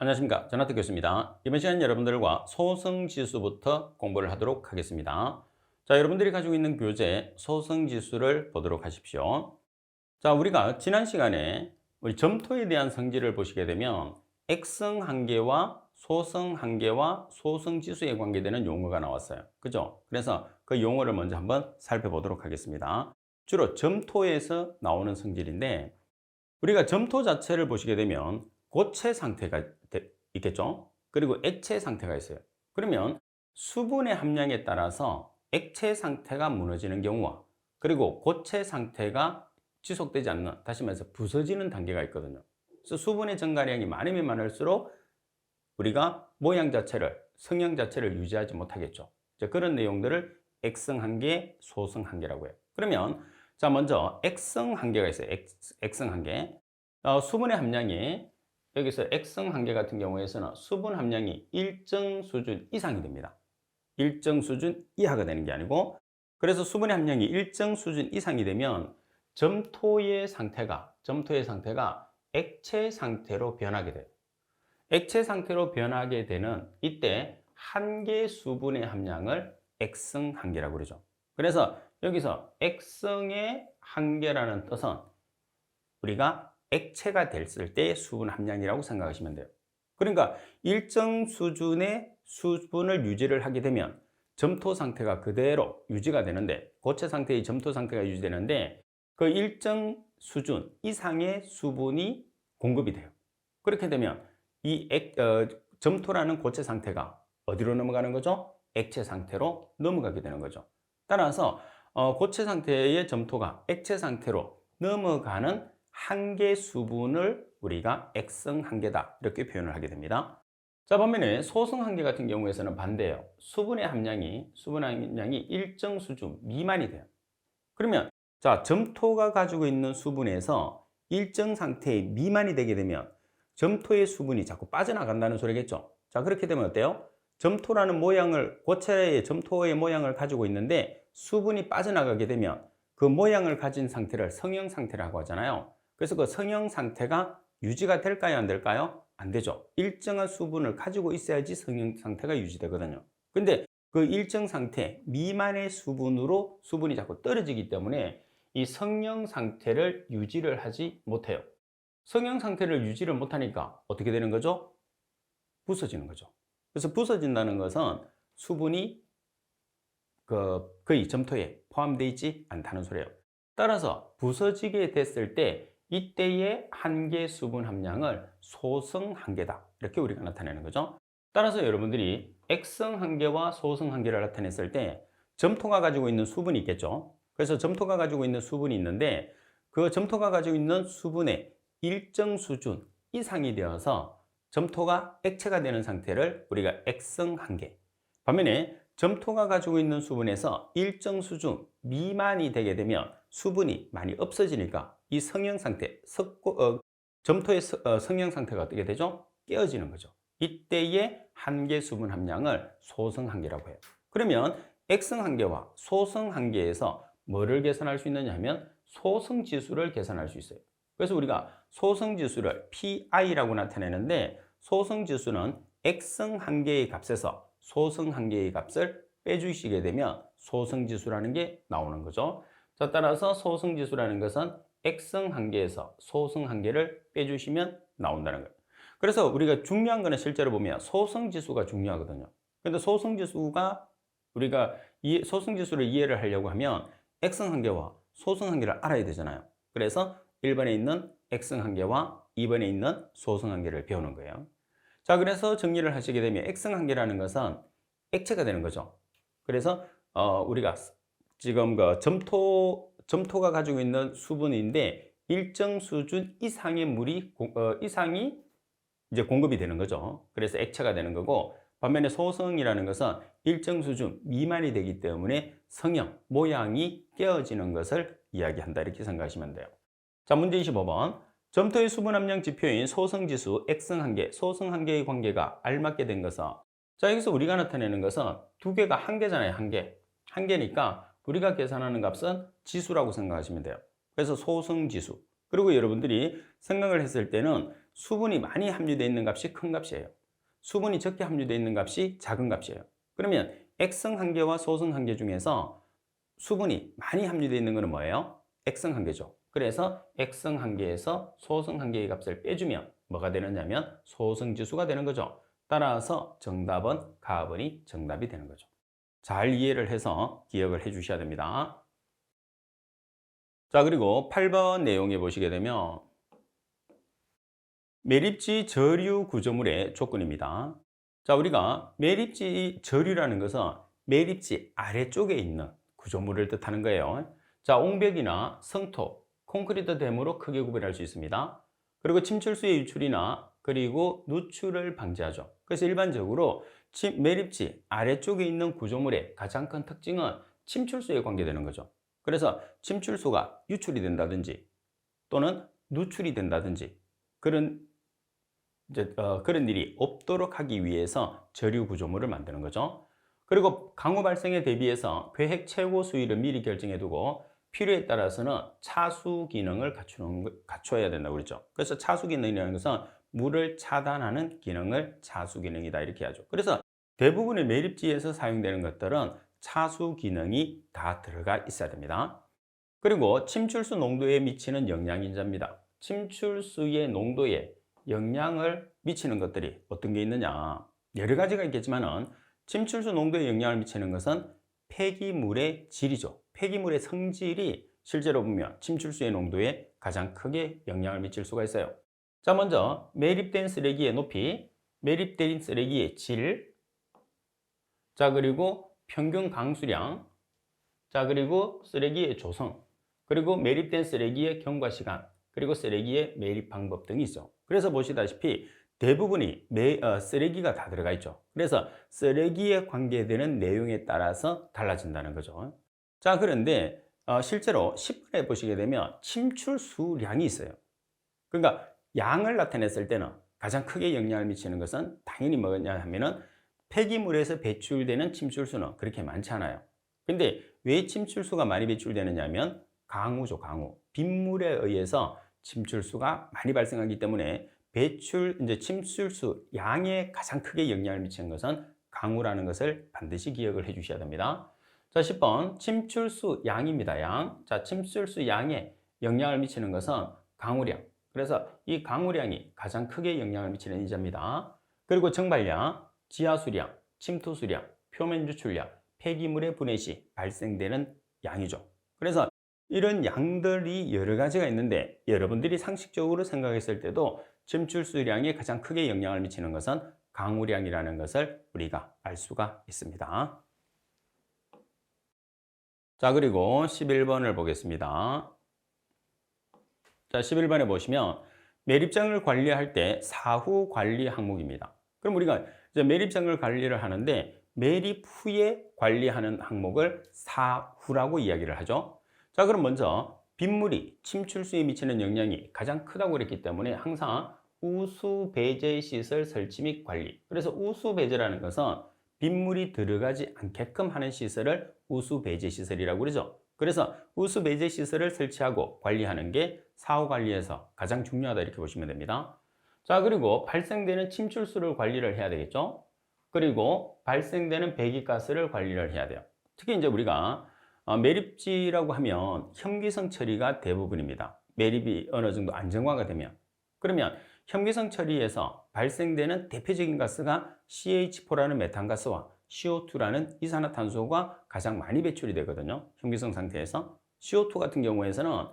안녕하십니까. 전하태 교수입니다. 이번 시간 여러분들과 소승지수부터 공부를 하도록 하겠습니다. 자, 여러분들이 가지고 있는 교재 소승지수를 보도록 하십시오. 자, 우리가 지난 시간에 우리 점토에 대한 성질을 보시게 되면 X승 한계와 소승 한계와 소승지수에 관계되는 용어가 나왔어요. 그죠? 그래서 그 용어를 먼저 한번 살펴보도록 하겠습니다. 주로 점토에서 나오는 성질인데 우리가 점토 자체를 보시게 되면 고체 상태가 있겠죠? 그리고 액체 상태가 있어요. 그러면 수분의 함량에 따라서 액체 상태가 무너지는 경우와 그리고 고체 상태가 지속되지 않는, 다시 말해서 부서지는 단계가 있거든요. 그래서 수분의 증가량이 많으면 많을수록 우리가 모양 자체를, 성형 자체를 유지하지 못하겠죠. 그런 내용들을 X승 한계, 소승 한계라고 해요. 그러면 자, 먼저 X승 한계가 있어요. X승 한계. 수분의 함량이 여기서 X승 한계 같은 경우에서는 수분 함량이 일정 수준 이상이 됩니다. 일정 수준 이하가 되는 게 아니고, 그래서 수분의 함량이 일정 수준 이상이 되면 점토의 상태가 액체 상태로 변하게 돼요. 액체 상태로 변하게 되는 이때 한계 수분의 함량을 X승 한계라고 그러죠. 그래서 여기서 X승의 한계라는 뜻은 우리가 액체가 됐을 때의 수분 함량이라고 생각하시면 돼요. 그러니까 일정 수준의 수분을 유지를 하게 되면 점토 상태가 그대로 유지가 되는데, 고체 상태의 점토 상태가 유지되는데 그 일정 수준 이상의 수분이 공급이 돼요. 그렇게 되면 점토라는 고체 상태가 어디로 넘어가는 거죠? 액체 상태로 넘어가게 되는 거죠. 따라서 고체 상태의 점토가 액체 상태로 넘어가는 한계 수분을 우리가 X승 한계다, 이렇게 표현을 하게 됩니다. 자, 반면에 소승 한계 같은 경우에서는 반대예요. 수분 함량이 일정 수준 미만이 돼요. 그러면 자, 점토가 가지고 있는 수분에서 일정 상태의 미만이 되게 되면 점토의 수분이 자꾸 빠져나간다는 소리겠죠. 자, 그렇게 되면 어때요? 점토라는 모양을, 고체의 점토의 모양을 가지고 있는데 수분이 빠져나가게 되면 그 모양을 가진 상태를 성형 상태라고 하잖아요. 그래서 그 성형 상태가 유지가 될까요, 안 될까요? 안 되죠. 일정한 수분을 가지고 있어야지 성형 상태가 유지되거든요. 근데 그 일정 상태 미만의 수분으로 수분이 자꾸 떨어지기 때문에 이 성형 상태를 유지를 하지 못해요. 성형 상태를 유지를 못하니까 어떻게 되는 거죠? 부서지는 거죠. 그래서 부서진다는 것은 수분이 거의 점토에 포함되어 있지 않다는 소리예요. 따라서 부서지게 됐을 때 이때의 한계 수분 함량을 소승 한계다, 이렇게 우리가 나타내는 거죠. 따라서 여러분들이 X승 한계와 소승 한계를 나타냈을 때 점토가 가지고 있는 수분이 있겠죠. 그래서 점토가 가지고 있는 수분이 있는데 그 점토가 가지고 있는 수분의 일정 수준 이상이 되어서 점토가 액체가 되는 상태를 우리가 X승 한계, 반면에 점토가 가지고 있는 수분에서 일정 수준 미만이 되게 되면 수분이 많이 없어지니까 이 성형 상태, 점토의 성형 상태가 어떻게 되죠? 깨어지는 거죠. 이때의 한계 수분 함량을 소승 한계라고 해요. 그러면 X승 한계와 소승 한계에서 뭐를 계산할 수 있느냐 하면 소승 지수를 계산할 수 있어요. 그래서 우리가 소승 지수를 PI라고 나타내는데, 소승 지수는 X승 한계의 값에서 소승 한계의 값을 빼주시게 되면 소승 지수라는 게 나오는 거죠. 자, 따라서 소승 지수라는 것은 X승 한계에서 소승 한계를 빼주시면 나온다는 거예요. 그래서 우리가 중요한 거는 실제로 보면 소승 지수가 중요하거든요. 근데 소승 지수가 우리가 소승 지수를 이해를 하려고 하면 X승 한계와 소승 한계를 알아야 되잖아요. 그래서 1번에 있는 X승 한계와 2번에 있는 소승 한계를 배우는 거예요. 자, 그래서 정리를 하시게 되면 X승 한계라는 것은 액체가 되는 거죠. 그래서 우리가 지금 그 점토가 가지고 있는 수분인데 일정 수준 이상의 물이 이상이 이제 공급이 되는 거죠. 그래서 액체가 되는 거고, 반면에 소승이라는 것은 일정 수준 미만이 되기 때문에 성형, 모양이 깨어지는 것을 이야기한다, 이렇게 생각하시면 돼요. 자, 문제 25번. 점토의 수분 함량 지표인 소승지수 X승 한계, 소승 한계의 관계가 알맞게 된 것은, 자, 여기서 우리가 나타내는 것은 두 개가 한계잖아요. 한계니까 우리가 계산하는 값은 지수라고 생각하시면 돼요. 그래서 소승지수. 그리고 여러분들이 생각을 했을 때는 수분이 많이 함유되어 있는 값이 큰 값이에요. 수분이 적게 함유되어 있는 값이 작은 값이에요. 그러면 액성 한계와 소성 한계 중에서 수분이 많이 함유되어 있는 것은 뭐예요? 액성 한계죠. 그래서 액성 한계에서 소성 한계의 값을 빼주면 뭐가 되느냐면 소성 지수가 되는 거죠. 따라서 정답은 가번이 정답이 되는 거죠. 잘 이해를 해서 기억을 해 주셔야 됩니다. 자, 그리고 8번 내용에 보시게 되면 매립지 저류 구조물의 조건입니다. 자, 우리가 매립지 저류라는 것은 매립지 아래쪽에 있는 구조물을 뜻하는 거예요. 자, 옹벽이나 성토, 콘크리트 댐으로 크게 구별할 수 있습니다. 그리고 침출수의 유출이나 그리고 누출을 방지하죠. 그래서 일반적으로 매립지 아래쪽에 있는 구조물의 가장 큰 특징은 침출수에 관계되는 거죠. 그래서 침출수가 유출이 된다든지 또는 누출이 된다든지 그런 그런 일이 없도록 하기 위해서 저류 구조물을 만드는 거죠. 그리고 강우 발생에 대비해서 계획 최고 수위를 미리 결정해 두고 필요에 따라서는 차수 기능을 갖춰야 된다고 그랬죠. 그래서 차수 기능이라는 것은 물을 차단하는 기능을 차수 기능이다 이렇게 하죠. 그래서 대부분의 매립지에서 사용되는 것들은 차수 기능이 다 들어가 있어야 됩니다. 그리고 침출수 농도에 미치는 영향인자입니다. 침출수의 농도에 영향을 미치는 것들이 어떤 게 있느냐. 여러 가지가 있겠지만은 침출수 농도에 영향을 미치는 것은 폐기물의 질이죠. 폐기물의 성질이 실제로 보면 침출수의 농도에 가장 크게 영향을 미칠 수가 있어요. 자, 먼저 매립된 쓰레기의 높이, 매립된 쓰레기의 질, 자, 그리고 평균 강수량, 자, 그리고 쓰레기의 조성, 그리고 매립된 쓰레기의 경과 시간, 그리고 쓰레기의 매립 방법 등이 있죠. 그래서 보시다시피 대부분이 쓰레기가 다 들어가 있죠. 그래서 쓰레기에 관계되는 내용에 따라서 달라진다는 거죠. 자, 그런데 실제로 10번에 보시게 되면 침출수량이 있어요. 그러니까 양을 나타냈을 때는 가장 크게 영향을 미치는 것은 당연히 뭐냐 하면은 폐기물에서 배출되는 침출수는 그렇게 많지 않아요. 근데 왜 침출수가 많이 배출되느냐 하면 강우죠, 강우. 빗물에 의해서 침출수가 많이 발생하기 때문에 침출수 양에 가장 크게 영향을 미치는 것은 강우라는 것을 반드시 기억을 해 주셔야 됩니다. 자, 10번 침출수 양입니다. 양. 자, 침출수 양에 영향을 미치는 것은 강우량. 그래서 이 강우량이 가장 크게 영향을 미치는 이자입니다. 그리고 정발량, 지하수량, 침투수량, 표면 유출량, 폐기물의 분해 시 발생되는 양이죠. 그래서 이런 양들이 여러 가지가 있는데 여러분들이 상식적으로 생각했을 때도 침출수량에 가장 크게 영향을 미치는 것은 강우량이라는 것을 우리가 알 수가 있습니다. 자, 그리고 11번을 보겠습니다. 자, 11번에 보시면 매립장을 관리할 때 사후 관리 항목입니다. 그럼 우리가 이제 매립장을 관리를 하는데 매립 후에 관리하는 항목을 사후라고 이야기를 하죠. 자, 그럼 먼저 빗물이 침출수에 미치는 영향이 가장 크다고 그랬기 때문에 항상 우수 배제 시설 설치 및 관리. 그래서 우수 배제라는 것은 빗물이 들어가지 않게끔 하는 시설을 우수 배제 시설이라고 그러죠. 그래서 우수 배제 시설을 설치하고 관리하는 게 사후 관리에서 가장 중요하다 이렇게 보시면 됩니다. 자, 그리고 발생되는 침출수를 관리를 해야 되겠죠. 그리고 발생되는 배기가스를 관리를 해야 돼요. 특히 이제 우리가 매립지라고 하면 혐기성 처리가 대부분입니다. 매립이 어느 정도 안정화가 되면. 그러면 혐기성 처리에서 발생되는 대표적인 가스가 CH4라는 메탄가스와 CO2라는 이산화탄소가 가장 많이 배출이 되거든요. 혐기성 상태에서. CO2 같은 경우에서는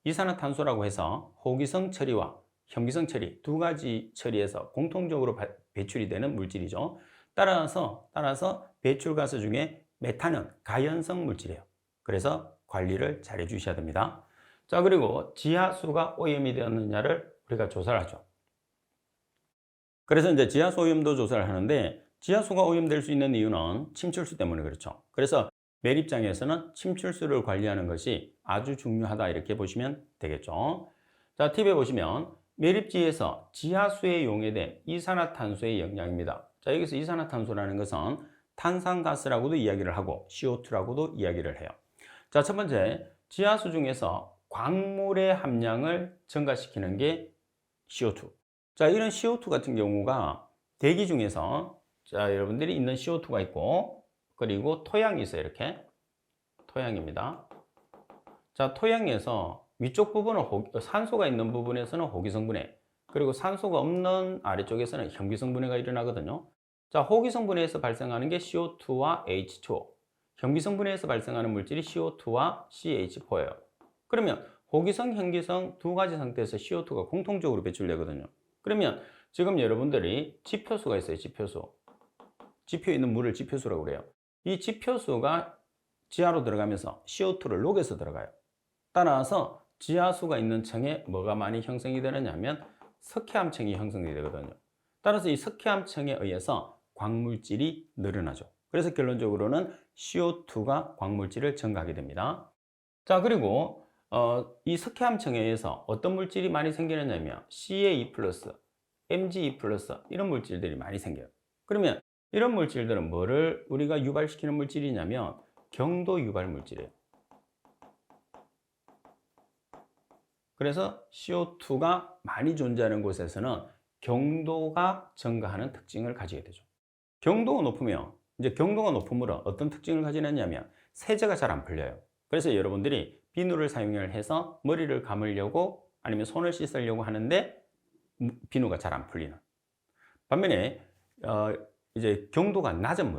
이산화탄소라고 해서 호기성 처리와 혐기성 처리 두 가지 처리에서 공통적으로 배출이 되는 물질이죠. 따라서 배출가스 중에 메탄은 가연성 물질이에요. 그래서 관리를 잘 해주셔야 됩니다. 자, 그리고 지하수가 오염이 되었느냐를 우리가 조사를 하죠. 그래서 이제 지하수 오염도 조사를 하는데 지하수가 오염될 수 있는 이유는 침출수 때문에 그렇죠. 그래서 매립장에서는 침출수를 관리하는 것이 아주 중요하다 이렇게 보시면 되겠죠. 자, 팁에 보시면 매립지에서 지하수에 용해된 이산화탄소의 영향입니다. 자, 여기서 이산화탄소라는 것은 탄산가스라고도 이야기를 하고 CO2라고도 이야기를 해요. 자, 첫 번째, 지하수 중에서 광물의 함량을 증가시키는 게 CO2. 자, 이런 CO2 같은 경우가 대기 중에서 자, 여러분들이 있는 CO2가 있고 그리고 토양이 있어요. 이렇게 토양입니다. 자, 토양에서 위쪽 부분은 산소가 있는 부분에서는 호기성분해, 그리고 산소가 없는 아래쪽에서는 현기성분해가 일어나거든요. 자, 호기성분해에서 발생하는 게 CO2와 H2O, 현기성분해에서 발생하는 물질이 CO2와 CH4예요. 그러면 호기성, 현기성 두 가지 상태에서 CO2가 공통적으로 배출되거든요. 그러면 지금 여러분들이 지표수가 있어요. 지표수. 지표에 있는 물을 지표수라고 그래요. 이 지표수가 지하로 들어가면서 CO2를 녹여서 들어가요. 따라서 지하수가 있는 층에 뭐가 많이 형성이 되느냐면 석회암층이 형성이 되거든요. 따라서 이 석회암층에 의해서 광물질이 늘어나죠. 그래서 결론적으로는 CO2가 광물질을 증가하게 됩니다. 자, 그리고 이 석회암층에 의해서 어떤 물질이 많이 생기느냐면 CA2+, Mge+, 이런 물질들이 많이 생겨요. 그러면 이런 물질들은 뭐를 우리가 유발시키는 물질이냐면 경도 유발 물질이에요. 그래서 CO2가 많이 존재하는 곳에서는 경도가 증가하는 특징을 가지게 되죠. 경도가 높으면, 이제 경도가 높음으로 어떤 특징을 가지느냐면 세제가 잘 안 풀려요. 그래서 여러분들이 비누를 사용을 해서 머리를 감으려고 아니면 손을 씻으려고 하는데 비누가 잘 안 풀리는. 반면에 이제 경도가 낮은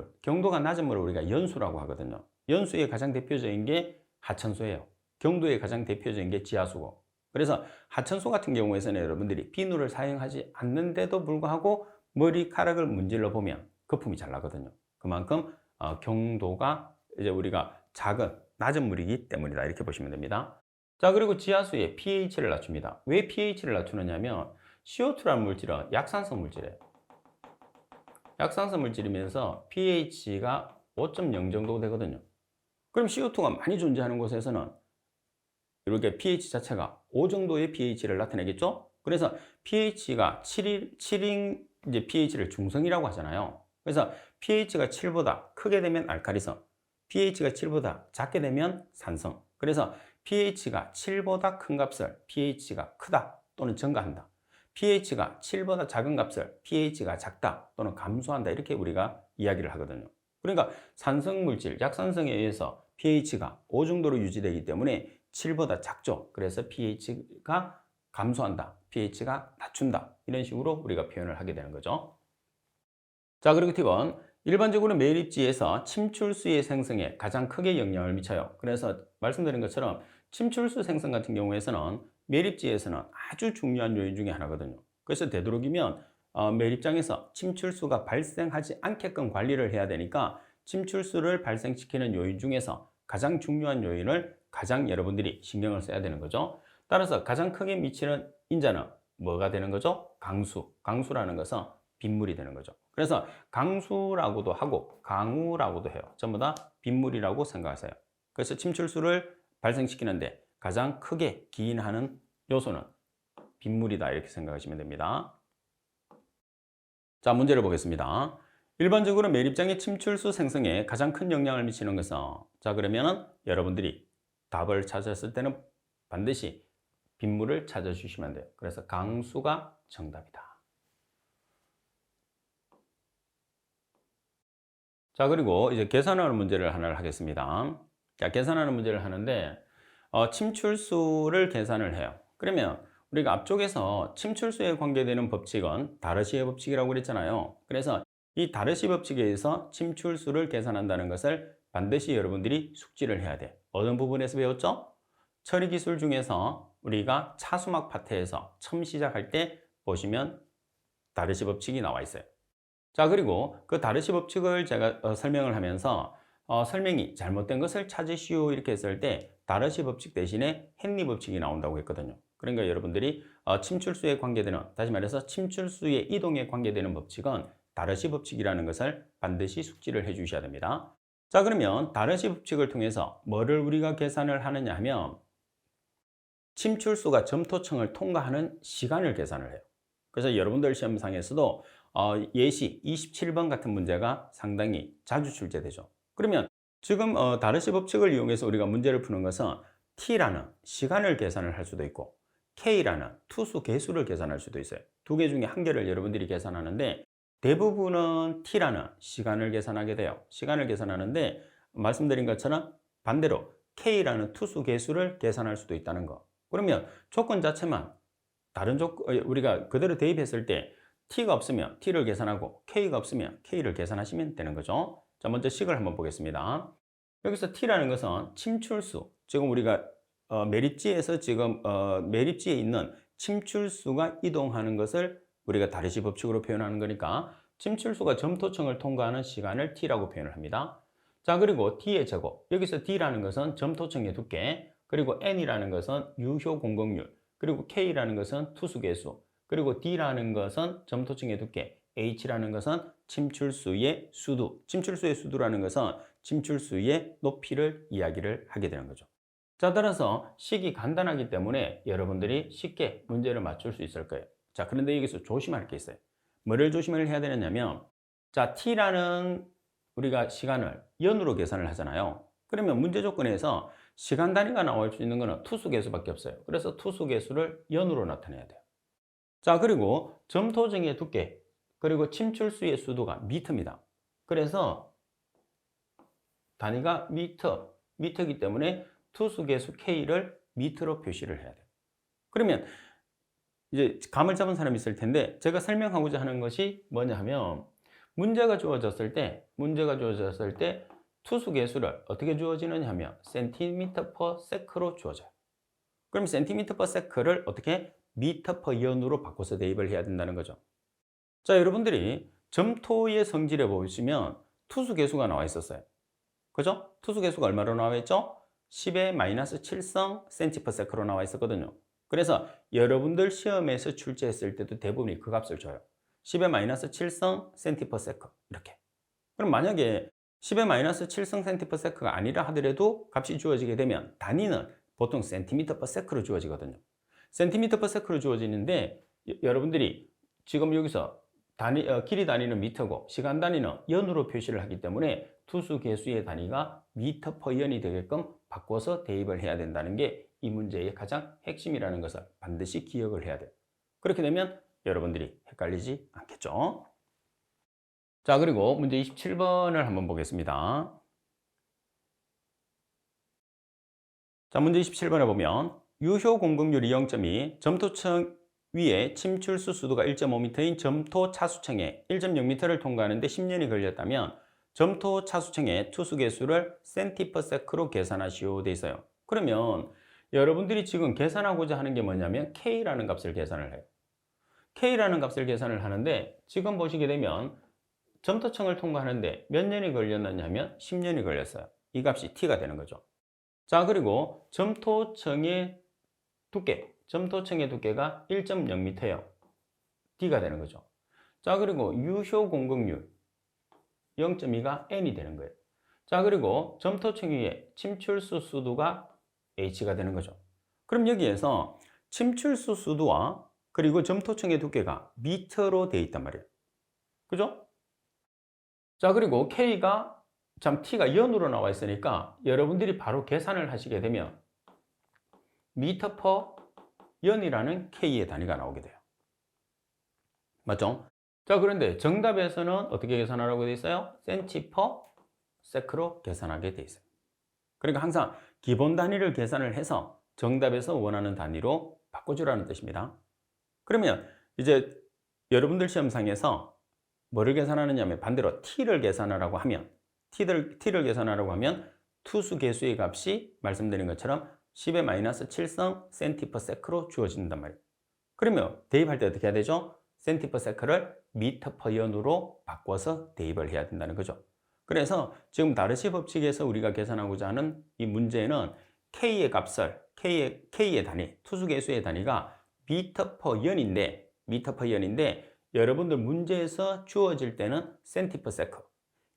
물을 우리가 연수라고 하거든요. 연수의 가장 대표적인 게 하천수예요. 경도의 가장 대표적인 게 지하수고. 그래서 하천수 같은 경우에서는 여러분들이 비누를 사용하지 않는데도 불구하고 머리카락을 문질러 보면 거품이 잘 나거든요. 그만큼 경도가 이제 우리가 작은 낮은 물이기 때문이다, 이렇게 보시면 됩니다. 자, 그리고 지하수의 pH를 낮춥니다. 왜 pH를 낮추느냐면 CO2라는 물질은 약산성 물질이에요. 약산성 물질이면서 pH가 5.0 정도 되거든요. 그럼 CO2가 많이 존재하는 곳에서는 이렇게 pH 자체가 5 정도의 pH를 나타내겠죠? 그래서 pH가 7인 이제 pH를 중성이라고 하잖아요. 그래서 pH가 7보다 크게 되면 알칼리성, pH가 7보다 작게 되면 산성. 그래서 pH가 7보다 큰 값을 pH가 크다 또는 증가한다, pH가 7보다 작은 값을 pH가 작다 또는 감소한다, 이렇게 우리가 이야기를 하거든요. 그러니까 산성 물질, 약산성에 의해서 pH가 5 정도로 유지되기 때문에 7보다 작죠. 그래서 pH가 감소한다, pH가 낮춘다, 이런 식으로 우리가 표현을 하게 되는 거죠. 자, 그리고 팁은 일반적으로 매립지에서 침출수의 생성에 가장 크게 영향을 미쳐요. 그래서 말씀드린 것처럼 침출수 생성 같은 경우에서는 매립지에서는 아주 중요한 요인 중에 하나거든요. 그래서 되도록이면 매립장에서 침출수가 발생하지 않게끔 관리를 해야 되니까 침출수를 발생시키는 요인 중에서 가장 중요한 요인을 가장 여러분들이 신경을 써야 되는 거죠. 따라서 가장 크게 미치는 인자는 뭐가 되는 거죠? 강수라는 것은 빗물이 되는 거죠. 그래서 강수라고도 하고 강우라고도 해요. 전부 다 빗물이라고 생각하세요. 그래서 침출수를 발생시키는데 가장 크게 기인하는 요소는 빗물이다, 이렇게 생각하시면 됩니다. 자, 문제를 보겠습니다. 일반적으로 매립장의 침출수 생성에 가장 큰 영향을 미치는 것은, 자, 그러면은 여러분들이 답을 찾았을 때는 반드시 빗물을 찾아주시면 돼요. 그래서 강수가 정답이다. 자, 그리고 이제 계산하는 문제를 하나를 하겠습니다. 자, 계산하는 문제를 하는데 침출수를 계산을 해요. 그러면 우리가 앞쪽에서 침출수에 관계되는 법칙은 다르시의 법칙이라고 그랬잖아요. 그래서 이 다르시 법칙에 의해서 침출수를 계산한다는 것을 반드시 여러분들이 숙지를 해야 돼. 어느 부분에서 배웠죠? 처리기술 중에서 우리가 차수막 파트에서 처음 시작할 때 보시면 다르시 법칙이 나와 있어요. 자, 그리고 그 다르시 법칙을 제가 설명을 하면서 설명이 잘못된 것을 찾으시오, 이렇게 했을 때 다르시 법칙 대신에 헨리 법칙이 나온다고 했거든요. 그러니까 여러분들이 침출수에 관계되는, 다시 말해서 침출수의 이동에 관계되는 법칙은 다르시 법칙이라는 것을 반드시 숙지를 해 주셔야 됩니다. 자, 그러면 다르시 법칙을 통해서 뭐를 우리가 계산을 하느냐 하면 침출수가 점토층을 통과하는 시간을 계산을 해요. 그래서 여러분들 시험상에서도 예시 27번 같은 문제가 상당히 자주 출제되죠. 그러면 지금 다르시 법칙을 이용해서 우리가 문제를 푸는 것은 t라는 시간을 계산을 할 수도 있고 K라는 투수 개수를 계산할 수도 있어요. 두 개 중에 한 개를 여러분들이 계산하는데 대부분은 T라는 시간을 계산하게 돼요. 시간을 계산하는데 말씀드린 것처럼 반대로 K라는 투수 개수를 계산할 수도 있다는 거. 그러면 조건 자체만 다른 조건 우리가 그대로 대입했을 때 T가 없으면 T를 계산하고 K가 없으면 K를 계산하시면 되는 거죠. 자, 먼저 식을 한번 보겠습니다. 여기서 T라는 것은 침출수, 지금 우리가 매립지에서 지금 매립지에 있는 침출수가 이동하는 것을 우리가 다르시 법칙으로 표현하는 거니까 침출수가 점토층을 통과하는 시간을 T라고 표현을 합니다. 자, 그리고 D의 제곱, 여기서 D라는 것은 점토층의 두께, 그리고 N이라는 것은 유효 공급률, 그리고 K라는 것은 투수계수, 그리고 D라는 것은 점토층의 두께, H라는 것은 침출수의 수두, 침출수의 수두라는 것은 침출수의 높이를 이야기를 하게 되는 거죠. 자, 따라서 식이 간단하기 때문에 여러분들이 쉽게 문제를 맞출 수 있을 거예요. 자, 그런데 여기서 조심할 게 있어요. 뭐를 조심을 해야 되느냐면, 자, T라는 우리가 시간을 연으로 계산을 하잖아요. 그러면 문제 조건에서 시간 단위가 나올 수 있는 것은 투수계수밖에 없어요. 그래서 투수계수를 연으로 나타내야 돼요. 자, 그리고 점토층의 두께, 그리고 침출수의 수도가 미터입니다. 그래서 단위가 미터이기 때문에 투수계수 K를 미터로 표시를 해야 돼요. 그러면 이제 감을 잡은 사람이 있을 텐데 제가 설명하고자 하는 것이 뭐냐 하면 문제가 주어졌을 때 투수계수를 어떻게 주어지느냐 하면 cm per sec로 주어져요. 그럼 cm per sec를 어떻게 미터 per 연으로 바꿔서 대입을 해야 된다는 거죠. 자, 여러분들이 점토의 성질에 보시면 투수계수가 나와 있었어요. 그죠? 투수계수가 얼마로 나와 있죠? 10의 마이너스 7성 cm per sec로 나와 있었거든요. 그래서 여러분들 시험에서 출제했을 때도 대부분이 그 값을 줘요. 10의 마이너스 7성 cm per sec 이렇게. 그럼 만약에 10의 마이너스 7성 cm per sec가 아니라 하더라도 값이 주어지게 되면 단위는 보통 cm per sec로 주어지거든요. cm per sec로 주어지는데 여러분들이 지금 여기서 길이 단위는 미터고 시간 단위는 연으로 표시를 하기 때문에 투수 계수의 단위가 미터 퍼 연이 되게끔 바꿔서 대입을 해야 된다는 게 이 문제의 가장 핵심이라는 것을 반드시 기억을 해야 돼요. 그렇게 되면 여러분들이 헷갈리지 않겠죠? 자, 그리고 문제 27번을 한번 보겠습니다. 자, 문제 27번에 보면 유효 공급률이 0.2, 점토층 위에 침출수 수도가 1.5m인 점토 차수층에 1.0m를 통과하는데 10년이 걸렸다면 점토 차수층의 투수 개수를 cm/s로 계산하시오 돼 있어요. 그러면 여러분들이 지금 계산하고자 하는 게 뭐냐면 K라는 값을 계산을 해요. K라는 값을 계산을 하는데 지금 보시게 되면 점토층을 통과하는데 몇 년이 걸렸느냐면 10년이 걸렸어요. 이 값이 T가 되는 거죠. 자, 그리고 점토층의 두께가 1.0m예요. D가 되는 거죠. 자, 그리고 유효 공급률 0.2가 N이 되는 거예요. 자, 그리고 점토층 위에 침출수 수도가 H가 되는 거죠. 그럼 여기에서 침출수 수도와 그리고 점토층의 두께가 미터로 되어 있단 말이에요. 그죠? 자, 그리고 T가 연으로 나와 있으니까 여러분들이 바로 계산을 하시게 되면 미터 퍼 연이라는 K의 단위가 나오게 돼요. 맞죠? 자, 그런데 정답에서는 어떻게 계산하라고 되어 있어요? cm per sec로 계산하게 되어 있어요. 그러니까 항상 기본 단위를 계산을 해서 정답에서 원하는 단위로 바꿔주라는 뜻입니다. 그러면 이제 여러분들 시험상에서 뭐를 계산하느냐 하면 반대로 T를 계산하라고 하면 T를 계산하라고 하면 투수 개수의 값이 말씀드린 것처럼 10의 마이너스 7성 cm per sec로 주어진단 말이에요. 그러면 대입할 때 어떻게 해야 되죠? cm per sec를 미터 per 연으로 바꿔서 대입을 해야 된다는 거죠. 그래서 지금 다르시 법칙에서 우리가 계산하고자 하는 이 문제는 K의 값을 K의 단위, 투수 개수의 단위가 미터 per 연인데 여러분들 문제에서 주어질 때는 cm per sec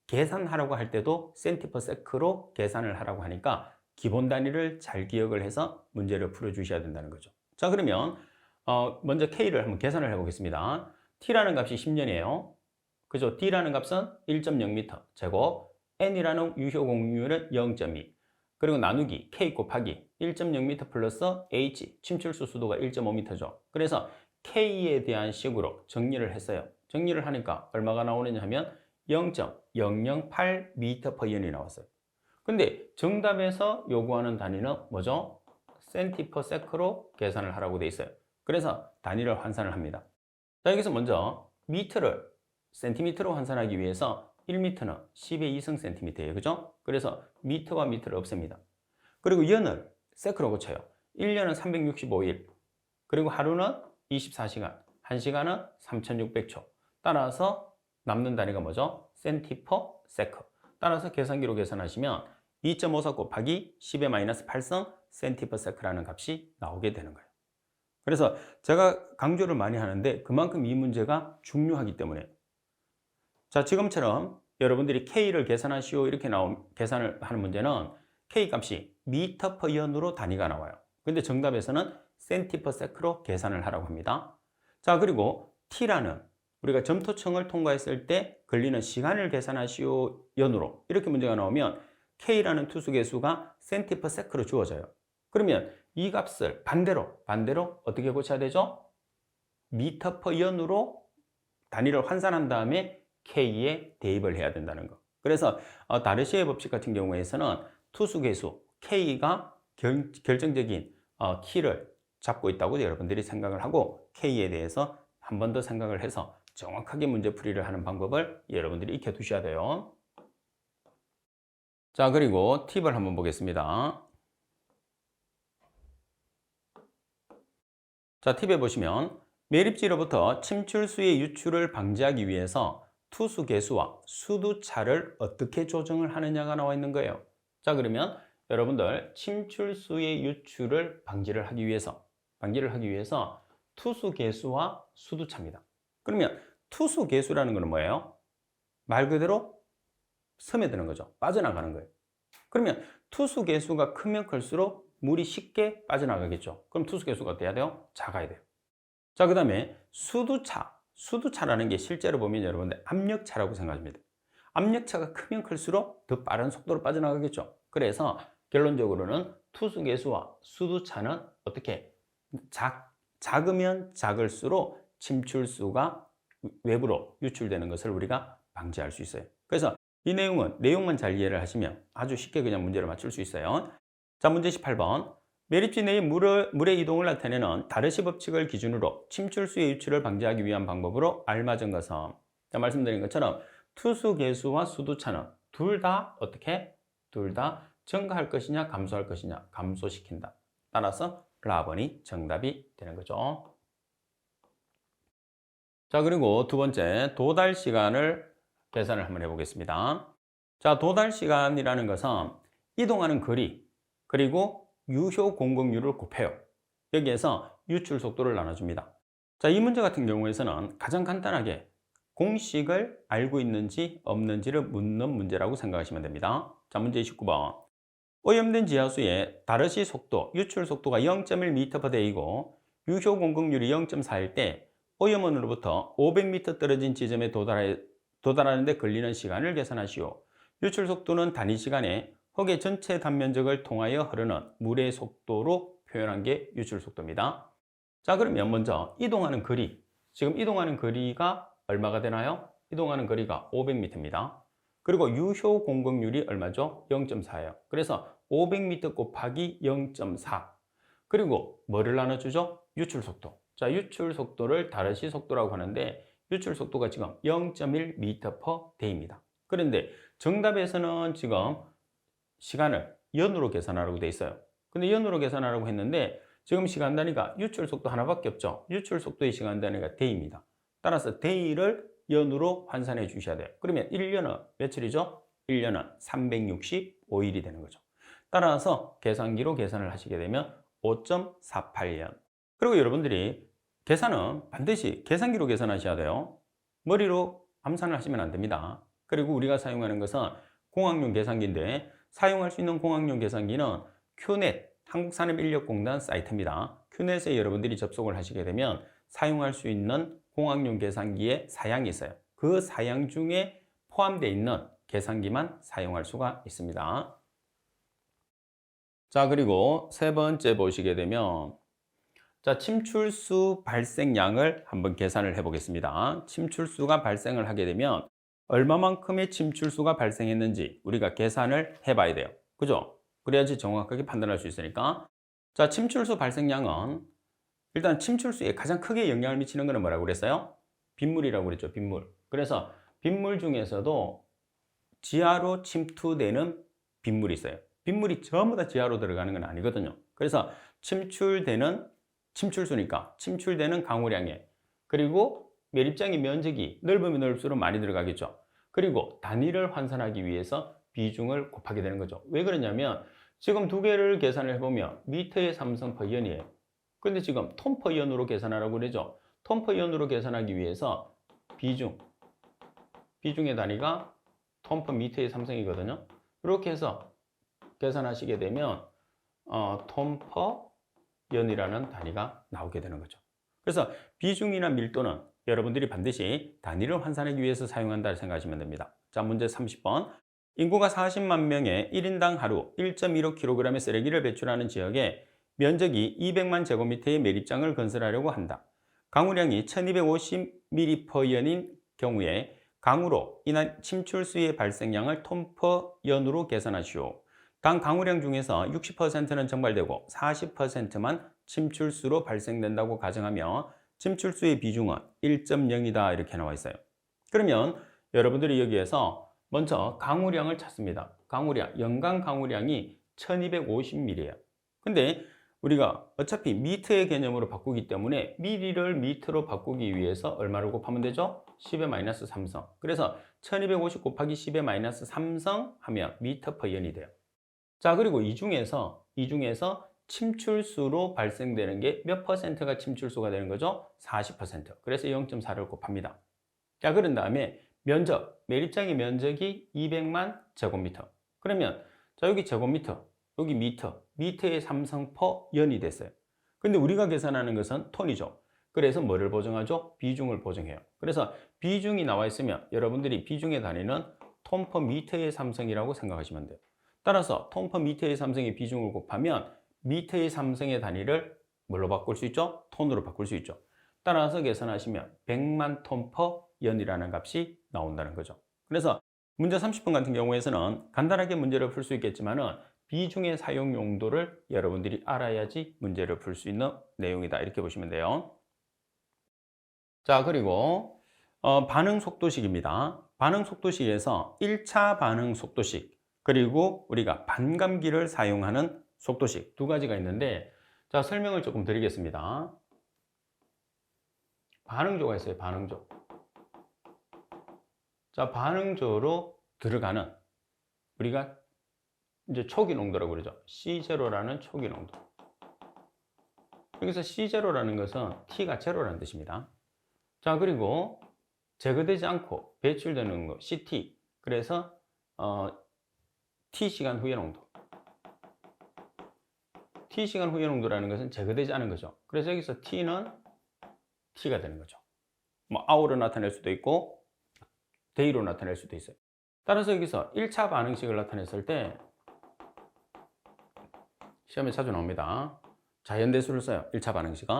계산하라고 할 때도 cm per sec로 계산을 하라고 하니까 기본 단위를 잘 기억을 해서 문제를 풀어주셔야 된다는 거죠. 자, 그러면 먼저 K를 한번 계산을 해보겠습니다. T라는 값이 10년이에요. 그죠? D라는 값은 1.0m 제곱, N이라는 유효 공급률은 0.2. 그리고 나누기 K 곱하기 1.0m 플러스 H, 침출수 수도가 1.5m죠. 그래서 K에 대한 식으로 정리를 했어요. 정리를 하니까 얼마가 나오느냐 하면 0.008m/N이 나왔어요. 근데 정답에서 요구하는 단위는 뭐죠? cm/s로 계산을 하라고 돼 있어요. 그래서 단위를 환산을 합니다. 자, 여기서 먼저 미터를 센티미터로 환산하기 위해서 1m는 10의 2승 센티미터예요. 그죠? 그래서 미터와 미터를 없앱니다. 그리고 연을 세크로 고쳐요. 1년은 365일, 그리고 하루는 24시간, 1시간은 3600초. 따라서 남는 단위가 뭐죠? cm/sec. 따라서 계산기로 계산하시면 2.54 곱하기 10의 마이너스 8성 cm/sec라는 값이 나오게 되는 거예요. 그래서 제가 강조를 많이 하는데 그만큼 이 문제가 중요하기 때문에, 자, 지금처럼 여러분들이 K를 계산하시오 이렇게 계산을 하는 문제는 K 값이 미터/연으로 단위가 나와요. 근데 정답에서는 cm/sec로 계산을 하라고 합니다. 자, 그리고 T라는 우리가 점토층을 통과했을 때 걸리는 시간을 계산하시오 연으로 이렇게 문제가 나오면 K라는 투수계수가 cm/sec로 주어져요. 그러면 이 값을 반대로 어떻게 고쳐야 되죠? 미터/연으로 단위를 환산한 다음에 K에 대입을 해야 된다는 거. 그래서 다르시의 법칙 같은 경우에서는 투수계수 K가 결정적인 키를 잡고 있다고 여러분들이 생각을 하고 K에 대해서 한 번 더 생각을 해서 정확하게 문제풀이를 하는 방법을 여러분들이 익혀두셔야 돼요. 자, 그리고 팁을 한번 보겠습니다. 자, 팁에 보시면 매립지로부터 침출수의 유출을 방지하기 위해서 투수 개수와 수두차를 어떻게 조정을 하느냐가 나와 있는 거예요. 자, 그러면 여러분들 침출수의 유출을 방지를 하기 위해서 투수 개수와 수두차입니다. 그러면 투수 개수라는 것은 뭐예요? 말 그대로 스며드는 거죠. 빠져나가는 거예요. 그러면 투수 개수가 크면 클수록 물이 쉽게 빠져나가겠죠. 그럼 투수 개수가 어때야 돼요? 작아야 돼요. 자, 그 다음에 수두차라는 게 실제로 보면 여러분들 압력차라고 생각합니다. 압력차가 크면 클수록 더 빠른 속도로 빠져나가겠죠. 그래서 결론적으로는 투수 개수와 수두차는 어떻게 작으면 작을수록 침출수가 외부로 유출되는 것을 우리가 방지할 수 있어요. 그래서 이 내용만 잘 이해를 하시면 아주 쉽게 그냥 문제를 맞출 수 있어요. 자, 문제 18번. 매립지 내의 물의 이동을 나타내는 다르시 법칙을 기준으로 침출수의 유출을 방지하기 위한 방법으로 알맞은 것은, 자, 말씀드린 것처럼 투수 개수와 수두차는 둘 다 증가할 것이냐 감소할 것이냐, 감소시킨다. 따라서 라번이 정답이 되는 거죠. 자, 그리고 두 번째, 도달 시간을 계산을 한번 해보겠습니다. 자, 도달 시간이라는 것은 이동하는 거리 그리고 유효 공급률을 곱해요. 여기에서 유출 속도를 나눠줍니다. 자, 이 문제 같은 경우에서는 가장 간단하게 공식을 알고 있는지 없는지를 묻는 문제라고 생각하시면 됩니다. 자, 문제 29번. 오염된 지하수의 다르시 속도, 유출 속도가 0.1m/d이고 유효 공급률이 0.4일 때 오염원으로부터 500m 떨어진 지점에 도달하는 데 걸리는 시간을 계산하시오. 유출 속도는 단위 시간에 흙의 전체 단면적을 통하여 흐르는 물의 속도로 표현한 게 유출 속도입니다. 자, 그러면 먼저 이동하는 거리. 지금 이동하는 거리가 얼마가 되나요? 이동하는 거리가 500m입니다. 그리고 유효 공급률이 얼마죠? 0.4예요. 그래서 500m 곱하기 0.4. 그리고 뭐를 나눠주죠? 유출 속도. 자, 유출 속도를 다르시 속도라고 하는데 유출 속도가 지금 0.1m/d입니다. 그런데 정답에서는 지금 시간을 연으로 계산하라고 돼 있어요. 근데 연으로 계산하라고 했는데 지금 시간 단위가 유출 속도 하나밖에 없죠. 유출 속도의 시간 단위가 day입니다. 따라서 day를 연으로 환산해 주셔야 돼요. 그러면 1년은 며칠이죠? 1년은 365일이 되는 거죠. 따라서 계산기로 계산을 하시게 되면 5.48년. 그리고 여러분들이 계산은 반드시 계산기로 계산하셔야 돼요. 머리로 암산을 하시면 안 됩니다. 그리고 우리가 사용하는 것은 공학용 계산기인데 사용할 수 있는 공학용 계산기는 큐넷, 한국산업인력공단 사이트입니다. 큐넷에 여러분들이 접속을 하시게 되면 사용할 수 있는 공학용 계산기의 사양이 있어요. 그 사양 중에 포함되어 있는 계산기만 사용할 수가 있습니다. 자, 그리고 세 번째 보시게 되면 자, 침출수 발생량을 한번 계산을 해 보겠습니다. 침출수가 발생을 하게 되면 얼마만큼의 침출수가 발생했는지 우리가 계산을 해 봐야 돼요. 그죠? 그래야지 정확하게 판단할 수 있으니까. 자, 침출수 발생량은 일단 침출수에 가장 크게 영향을 미치는 것은 뭐라고 그랬어요? 빗물이라고 그랬죠. 빗물. 그래서 빗물 중에서도 지하로 침투되는 빗물이 있어요. 빗물이 전부 다 지하로 들어가는 건 아니거든요. 그래서 침출되는 침출수니까 침출되는 강우량에 그리고 매립장의 면적이 넓으면 넓을수록 많이 들어가겠죠. 그리고 단위를 환산하기 위해서 비중을 곱하게 되는 거죠. 왜 그러냐면 지금 두 개를 계산을 해보면 미터의 삼성 퍼 연이에요. 근데 지금 톤 퍼 연으로 계산하라고 그러죠. 톤 퍼 연으로 계산하기 위해서 비중의 단위가 톤 퍼 미터의 삼성이거든요. 이렇게 해서 계산하시게 되면 톤 퍼 연이라는 단위가 나오게 되는 거죠. 그래서 비중이나 밀도는 여러분들이 반드시 단위를 환산하기 위해서 사용한다 생각하시면 됩니다. 자, 문제 30번. 인구가 40만 명의 1인당 하루 1.15kg의 쓰레기를 배출하는 지역에 면적이 200만 제곱미터의 매립장을 건설하려고 한다. 강우량이 1250ml/연인 경우에 강우로 인한 침출수의 발생량을 톤/연으로 계산하시오. 당 강우량 중에서 60%는 증발되고 40%만 침출수로 발생된다고 가정하며 침출수의 비중은 1.0이다 이렇게 나와 있어요. 그러면 여러분들이 여기에서 먼저 강우량을 찾습니다. 강우량, 연간 강우량이 1250ml예요. 근데 우리가 어차피 미터의 개념으로 바꾸기 때문에 미리를 미터로 바꾸기 위해서 얼마를 곱하면 되죠? 10의 마이너스 3성. 그래서 1250 곱하기 10의 마이너스 3성 하면 미터 퍼 연이 돼요. 자, 그리고 이 중에서 침출수로 발생되는 게 몇 퍼센트가 침출수가 되는 거죠? 40%. 그래서 0.4를 곱합니다. 자, 그런 다음에 면적, 매립장의 면적이 200만 제곱미터. 그러면 자, 여기 제곱미터, 여기 미터의 삼성 퍼 연이 됐어요. 근데 우리가 계산하는 것은 톤이죠. 그래서 뭐를 보정하죠? 비중을 보정해요. 그래서 비중이 나와 있으면 여러분들이 비중의 단위는 톤 퍼 미터의 삼성이라고 생각하시면 돼요. 따라서 톤 퍼 미터의 삼성의 비중을 곱하면 미터의 삼성의 단위를 뭘로 바꿀 수 있죠? 톤으로 바꿀 수 있죠. 따라서 계산하시면 100만 톤 퍼 연이라는 값이 나온다는 거죠. 그래서 문제 30번 같은 경우에서는 간단하게 문제를 풀 수 있겠지만은 비중의 사용 용도를 여러분들이 알아야지 문제를 풀 수 있는 내용이다 이렇게 보시면 돼요. 자, 그리고 반응 속도식입니다. 반응 속도식에서 1차 반응 속도식 그리고 우리가 반감기를 사용하는 속도식 두 가지가 있는데 자, 설명을 조금 드리겠습니다. 반응조가 있어요. 반응조. 자, 반응조로 들어가는 우리가 이제 초기 농도라고 그러죠. C0라는 초기 농도. 여기서 C0라는 것은 T가 제로라는 뜻입니다. 자, 그리고 제거되지 않고 배출되는 거 CT. 그래서 T 시간 후의 농도. T 시간 후의 농도라는 것은 제거되지 않은 거죠. 그래서 여기서 T는 T가 되는 거죠. 뭐 hour로 나타낼 수도 있고 day로 나타낼 수도 있어요. 따라서 여기서 1차 반응식을 나타냈을 때 시험에 자주 나옵니다. 자연대수를 써요. 1차 반응식은.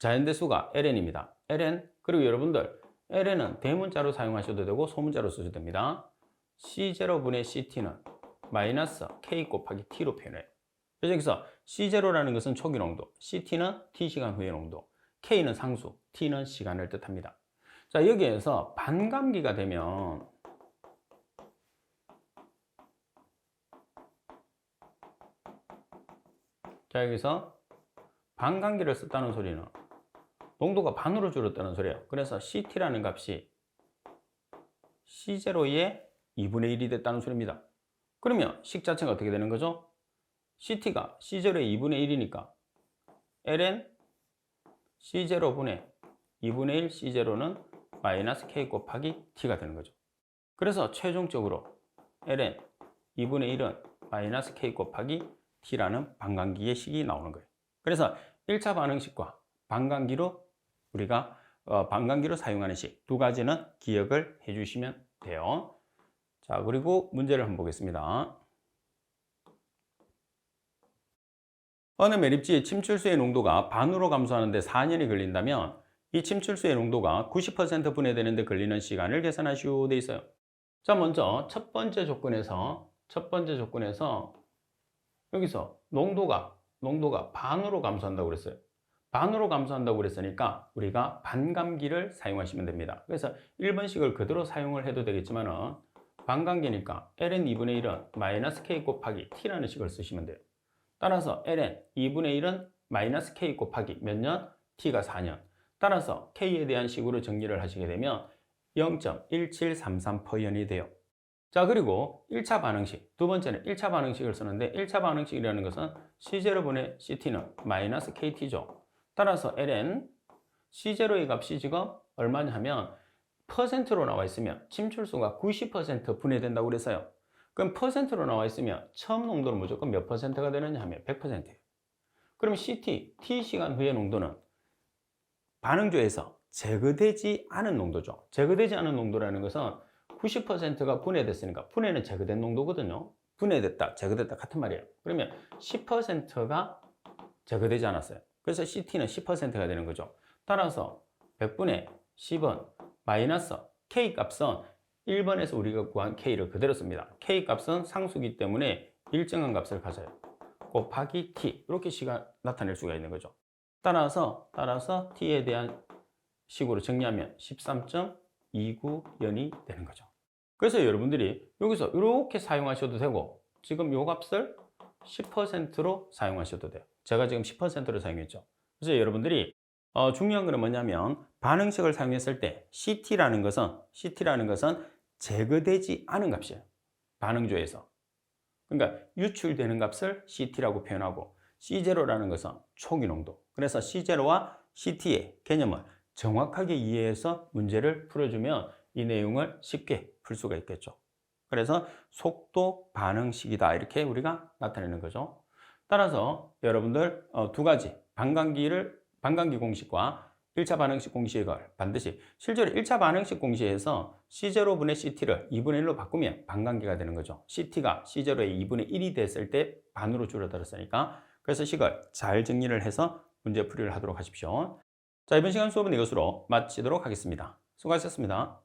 자연대수가 ln입니다. ln. 그리고 여러분들 ln은 대문자로 사용하셔도 되고 소문자로 쓰셔도 됩니다. C0분의 CT는 마이너스 K 곱하기 T로 표현해요. 그래서 여기서 C0라는 것은 초기 농도, CT는 T시간 후의 농도, K는 상수, T는 시간을 뜻합니다. 자, 여기에서 반감기가 되면 자, 여기서 반감기를 썼다는 소리는 농도가 반으로 줄었다는 소리예요. 그래서 CT라는 값이 C0의 2분의 1이 됐다는 소리입니다. 그러면 식 자체가 어떻게 되는 거죠? CT가 C0의 2분의 1이니까 ln C0분의 2분의 1 C0는 마이너스 K 곱하기 T가 되는 거죠. 그래서 최종적으로 ln 2분의 1은 마이너스 K 곱하기 T라는 반감기의 식이 나오는 거예요. 그래서 1차 반응식과 반감기로 우리가 반감기로 사용하는 식 두 가지는 기억을 해 주시면 돼요. 자, 그리고 문제를 한번 보겠습니다. 어느 매립지의 침출수의 농도가 반으로 감소하는데 4년이 걸린다면 이 침출수의 농도가 90% 분해되는데 걸리는 시간을 계산하시오 돼 있어요. 자, 먼저 첫 번째 조건에서 여기서 농도가 반으로 감소한다고 그랬어요. 반으로 감소한다고 그랬으니까 우리가 반감기를 사용하시면 됩니다. 그래서 1번식을 그대로 사용을 해도 되겠지만은 반감기니까 ln 2분의 1은 마이너스 k 곱하기 t라는 식을 쓰시면 돼요. 따라서 ln 2분의 1은 마이너스 k 곱하기 몇 년? t가 4년. 따라서 k에 대한 식으로 정리를 하시게 되면 0.1733%년이 돼요. 자, 그리고 1차 반응식, 두 번째는 1차 반응식을 쓰는데 1차 반응식이라는 것은 C0분의 CT는 마이너스 KT죠. 따라서 ln C0의 값이 지금 얼마냐 하면 퍼센트로 나와 있으면 침출수가 90% 분해된다고 그랬어요. 그럼 퍼센트로 나와 있으면 처음 농도는 무조건 몇 퍼센트가 되느냐 하면 100%예요. 그럼 CT, T시간 후의 농도는 반응조에서 제거되지 않은 농도죠. 제거되지 않은 농도라는 것은 90%가 분해됐으니까 분해는 제거된 농도거든요. 분해됐다, 제거됐다 같은 말이에요. 그러면 10%가 제거되지 않았어요. 그래서 CT는 10%가 되는 거죠. 따라서 100분의 10은 마이너스 K 값은 1번에서 우리가 구한 K를 그대로 씁니다. K 값은 상수기 때문에 일정한 값을 가져요. 곱하기 T 이렇게 시간 나타낼 수가 있는 거죠. 따라서 T에 대한 식으로 정리하면 13.29년이 되는 거죠. 그래서 여러분들이 여기서 이렇게 사용하셔도 되고 지금 요 값을 10%로 사용하셔도 돼요. 제가 지금 10%로 사용했죠. 그래서 여러분들이 중요한 건 뭐냐면 반응식을 사용했을 때 CT라는 것은 제거되지 않은 값이에요. 반응조에서. 그러니까 유출되는 값을 CT라고 표현하고 C0라는 것은 초기 농도. 그래서 C0와 CT의 개념을 정확하게 이해해서 문제를 풀어주면 이 내용을 쉽게 풀 수가 있겠죠. 그래서 속도 반응식이다 이렇게 우리가 나타내는 거죠. 따라서 여러분들 두 가지 반감기 공식과 1차 반응식 공식을 반드시 실제로 1차 반응식 공식에서 C0분의 CT를 2분의 1로 바꾸면 반감기가 되는 거죠. CT가 C0의 2분의 1이 됐을 때 반으로 줄어들었으니까 그래서 식을 잘 정리를 해서 문제 풀이를 하도록 하십시오. 자, 이번 시간 수업은 이것으로 마치도록 하겠습니다. 수고하셨습니다.